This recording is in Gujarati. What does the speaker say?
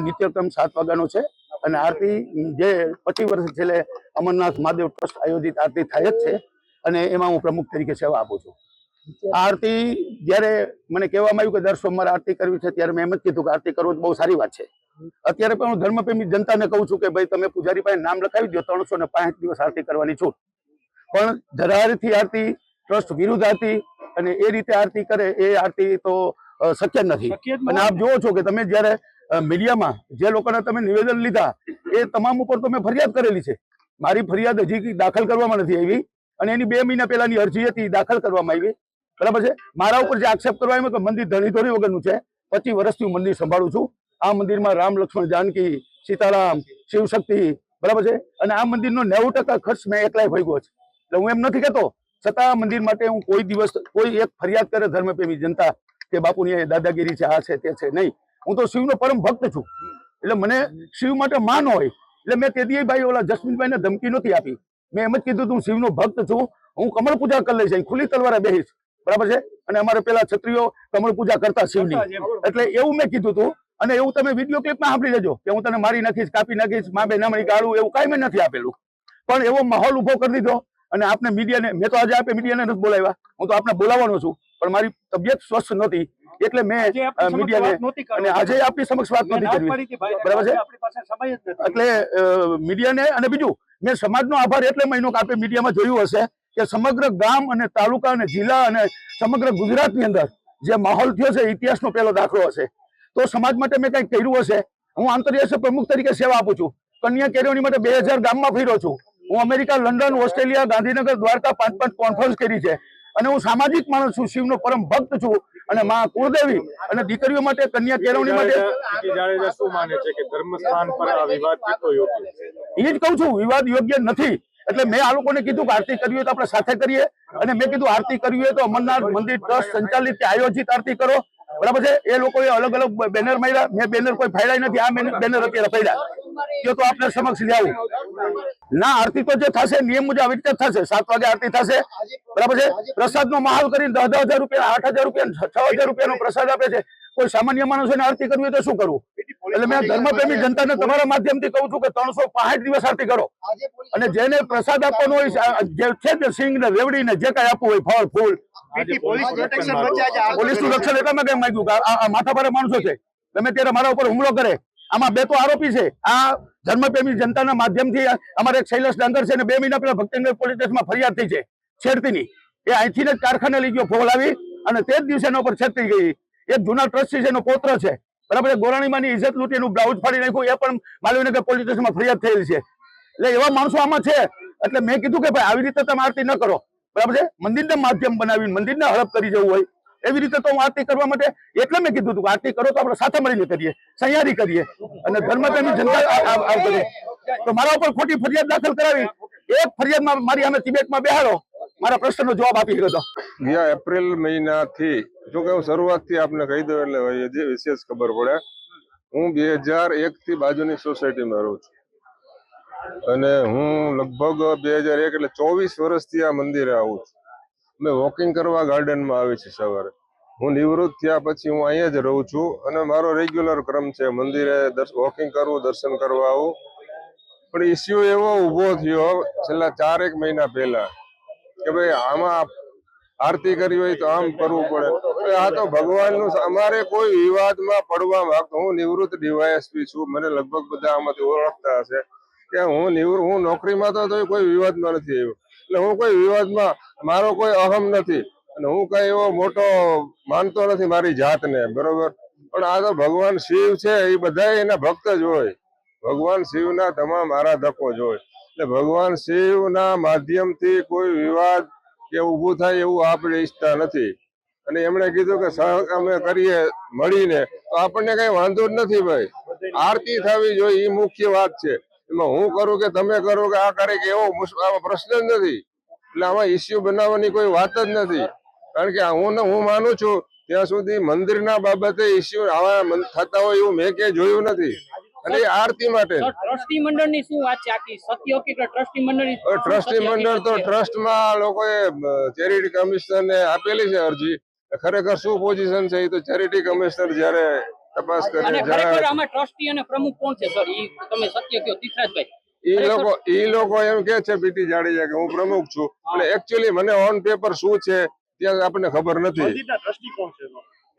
નિત્યક્રમ 7 વાગ્યાનો છે અને આરતી જે 25 વર્ષ છેલ્લે અમરનાથ મહાદેવ ટ્રસ્ટ આયોજિત આરતી થાય જ છે અને એમાં હું પ્રમુખ તરીકે સેવા આપું છું। આ આરતી જ્યારે મને કહેવામાં આવ્યું કે દર સોમવારે આરતી કરવી છે ત્યારે મેં એમ જ કીધું કે આરતી કરવું બહુ સારી વાત છે। અત્યારે પણ હું ધર્મપ્રેમી જનતાને કહું છું કે ભાઈ તમે પૂજારી પાસે નામ લખાવી દો, 365 દિવસ આરતી કરવાની છૂટ। પણ ધરારથી આરતી, ટ્રસ્ટ વિરુદ્ધ આરતી અને એ રીતે આરતી કરે એ આરતી તો શક્ય નથી। અને આપ જુઓ છો કે તમે જ્યારે મીડિયામાં જે લોકોના તમે નિવેદન લીધા એ તમામ ઉપર તો મેં ફરિયાદ કરેલી છે। મારી ફરિયાદ હજી દાખલ કરવામાં નથી આવી અને એની 2 મહિના પહેલાની અરજી હતી દાખલ કરવામાં આવી, બરાબર છે। મારા ઉપર જે આક્ષેપ કરવામાં આવ્યો કે મંદિર ધણીધોરી વગરનું છે, 25 વર્ષથી હું મંદિર સંભાળું છું। આ મંદિરમાં રામ, લક્ષ્મણ, જાનકી, સીતારામ, શિવશક્તિ, બરાબર છે, અને આ મંદિરનો 90% ખર્ચ મેં એકલાય ભોગવ્યો છે। એટલે હું એમ નથી કહેતો, છતાં આ મંદિર માટે હું કોઈ દિવસ કોઈ એક ફરિયાદ કરે ધર્મપ્રેમી જનતા કે બાપુની દાદાગીરી છે, આ છે તે છે, નહીં। હું તો શિવનો પરમ ભક્ત છું, એટલે મને શિવ માટે માન હોય એટલે મેં તે ભાઈ ઓલા જસ્મીનભાઈને ધમકી નથી આપી। મેં એમ જ કીધું હું શિવનો ભક્ત છું, હું કમળ પૂજા કરી લઈશ, ખુલ્લી તલવારે બેસીશ, બરાબર છે। અને અમારે પેલા ક્ષત્રિયો કમળ પૂજા કરતા શિવની, એટલે એવું મેં કીધું હતું। અને એવું તમે વિડીયો ક્લિપમાં સાંભળી લેજો કે હું તને મારી નાખીશ, કાપી નાખીશ, મા બે નામણી ગાળું, એવું કાંઈ મેં નથી આપેલું। પણ એવો માહોલ ઉભો કરી દીધો અને આપને મીડિયાને, મેં તો આજે આપે મીડિયાને નથી બોલાવ્યા, હું તો આપને બોલાવવાનો છું, પણ મારી તબિયત સ્વસ્થ નહોતી એટલે મેં મીડિયાને, અને આજે આપની સમક્ષ વાત નથી કરવી, બરાબર છે। એટલે મીડિયાને, અને બીજું મેં સમાજનો આભાર એટલે માન્યો કે આપે મીડિયામાં જોયું હશે કે સમગ્ર ગામ અને તાલુકા અને જિલ્લા અને સમગ્ર ગુજરાતની અંદર જે માહોલ થયો છે ઇતિહાસનો પહેલો દાખલો હશે। તો સમાજ માટે મેં કંઈક કર્યું હશે। હું આંતરરાષ્ટ્રીય પ્રમુખ તરીકે સેવા આપું છું, કન્યા કેળવણી માટે 2000 ગામમાં ફર્યો છું। હું America, London, Australia, Gandhinagar, Dwarka 5 conference કરી છે અને હું સામાજિક માણસ છું, શિવનો પરમ ભક્ત છું અને માં કુળદેવી અને દીકરીઓ માટે કન્યા કેળવણી માટે શું માને છે કે ધર્મસ્થાન પર આ વિવાદ કેટલો યોગ્ય છે? એ જ કહું છું, વિવાદ યોગ્ય નથી। એટલે મેં આ લોકોને કીધું કે આરતી કરવી હોય તો આપણે સાથે કરીએ અને મેં કીધું આરતી કરવી હોય તો અમરનાથ મંદિર ટ્રસ્ટ સંચાલિત આયોજિત આરતી કરો, બરાબર છે। એ લોકોએ અલગ અલગ બેનર માર્યા, મેં બેનર કોઈ ફાડ્યા નથી, આ બેનર અત્યારે ફાડ્યા તો આપને સમક્ષ લાવું ના। આરતી તો જે થશે નિયમ મુજબ આવી રીતે થશે, 7 વાગે આરતી થશે, બરાબર છે। પ્રસાદનો માહોલ કરીને 10,000 રૂપિયા, 8,000 રૂપિયા, 6,000 રૂપિયાનો પ્રસાદ આપે છે। કોઈ સામાન્ય માણસોને આરતી કરવી હોય તો શું કરવું? એટલે મેં ધર્મપ્રેમી જનતાને તમારા માધ્યમથી કહું છું કે 365 દિવસ આરતી કરો અને જેને પ્રસાદ આપવાનો હોય, જે છે તે સિંગ ને રેવડી ને જે કાંઈ આપવું હોય, ફળ ફૂલ, પોલીસનું રક્ષણ એટલામાં કેમ માંગ્યું કે આ માથાભારે માણસો છે, તમે ત્યારે મારા ઉપર હુમલો કરે। આમાં 2 તો આરોપી છે। આ ધર્મપ્રેમી જનતાના માધ્યમથી અમારે એક શૈલેષ ડાંગર છે ને 2 મહિના પહેલા ભક્તિનગર પોલીસ સ્ટેશનમાં ફરિયાદ થઈ છે છેડતીની। એ અહીંથી જ કારખાને લઈ ગયો ફોલાવી અને તે જ દિવસે એના ઉપર છેડતી ગઈ। એક જૂના ટ્રસ્ટી છે, એનો પૌત્ર છે, બરાબર, ગોરાણીમાંની ઇજ્જત લૂંટી એનું બ્લાઉઝ ફાડી નાખ્યું, એ પણ માલવીનગર પોલીસ સ્ટેશનમાં ફરિયાદ થયેલી છે। એટલે એવા માણસો આમાં છે। એટલે મેં કીધું કે ભાઈ આવી રીતે તમે આરતી ન કરો, બરાબર છે। મંદિરને માધ્યમ બનાવીને મંદિરને હડપ કરી જવું હોય એવી રીતે તો હું આરતી કરવા માટે એટલે મેં કીધું હતું કે આરતી કરો તો આપણે સાથે મળીને કરીએ, સહિયારી કરીએ અને ધર્મપ્રેમી જનતા કરીએ। તો મારા ઉપર ખોટી ફરિયાદ દાખલ કરાવી, એક ફરિયાદમાં મારી સામે તિબેટમાં બેહાડો, મારા પ્રશ્નનો જવાબ આપી ગયો હતો। ગયા એપ્રિલ મહિનાથી, જો કે હું શરૂઆતથી આપને કહી દઉં એટલે જે વિશેષ ખબર પડે, હું 2001 થી બાજુની સોસાયટીમાં રહું છું અને હું લગભગ 2001 એટલે 24 વર્ષથી આ મંદિરે આવું છું। મેં વોકિંગ કરવા ગાર્ડનમાં આવી છે સવારે। હું નિવૃત્ત થયા પછી હું અહીંયા જ રહું છું અને મારો રેગ્યુલર ક્રમ છે મંદિરે વોકિંગ કરવું, દર્શન કરવા આવું। પણ ઇસ્યુ એવો ઊભો થયો છેલ્લા 4-1 મહિના પહેલા કે ભાઈ આમાં આરતી કરવી હોય તો આમ કરવું પડે। આ તો ભગવાનનું, અમારે કોઈ વિવાદમાં પડવા માંગતો, હું નિવૃત્ત ડીવાયએસપી છું, મને લગભગ બધા આમાંથી ઓળખતા હશે કે હું નોકરીમાં તો કોઈ વિવાદમાં નથી આવ્યો। એટલે હું કોઈ વિવાદમાં, મારો કોઈ અહમ નથી અને હું કઈ એવો મોટો માનતો નથી મારી જાતને, બરોબર। પણ આ તો ભગવાન શિવ છે, એ બધા એના ભક્ત જ હોય, ભગવાન શિવના તમામ આરાધકો જ હોય। એટલે ભગવાન શિવના માધ્યમથી કોઈ વિવાદ કે ઊભું થાય એવું આપણે ઈચ્છતા નથી અને એમણે કીધું કે અમે કરીએ મળીને તો આપણને કઈ વાંધો જ નથી ભાઈ। આરતી થવી જોઈએ એ મુખ્ય વાત છે, એમાં હું કરું કે તમે કરો કે આ કરે કે એવો પ્રશ્ન જ નથી। એટલે આમાં ઇસ્યુ બનાવવાની કોઈ વાત જ નથી, કારણ કે હું માનું છું ત્યાં સુધી મંદિરના બાબતે ઇસ્યુ આવા થતા હોય એવું મેં ક્યાંય જોયું નથી અને આરતી માટે ટ્રસ્ટી મંડળની શું વાત છે? આખી સત્ય હકીકત ટ્રસ્ટી મંડળ તો ટ્રસ્ટમાં લોકોએ ચેરિટી કમિશનરને આપેલી છે અરજી। ખરેખર શું પોઝિશન છે એ તો ચેરિટી કમિશનર જયારે તપાસ અને કરીને ખરેખર જણાવે આમાં ટ્રસ્ટી અને પ્રમુખ કોણ છે સર? ઈ તમે સત્ય કહો તીર્થરાજભાઈ. એ લોકો એમ કે છે પીટી જાડેજા કે હું પ્રમુખ છું, અને એકચ્યુઅલી મને ઓન પેપર શું છે ત્યાં આપણને ખબર નથી. મંદિરના ટ્રસ્ટી કોણ છે?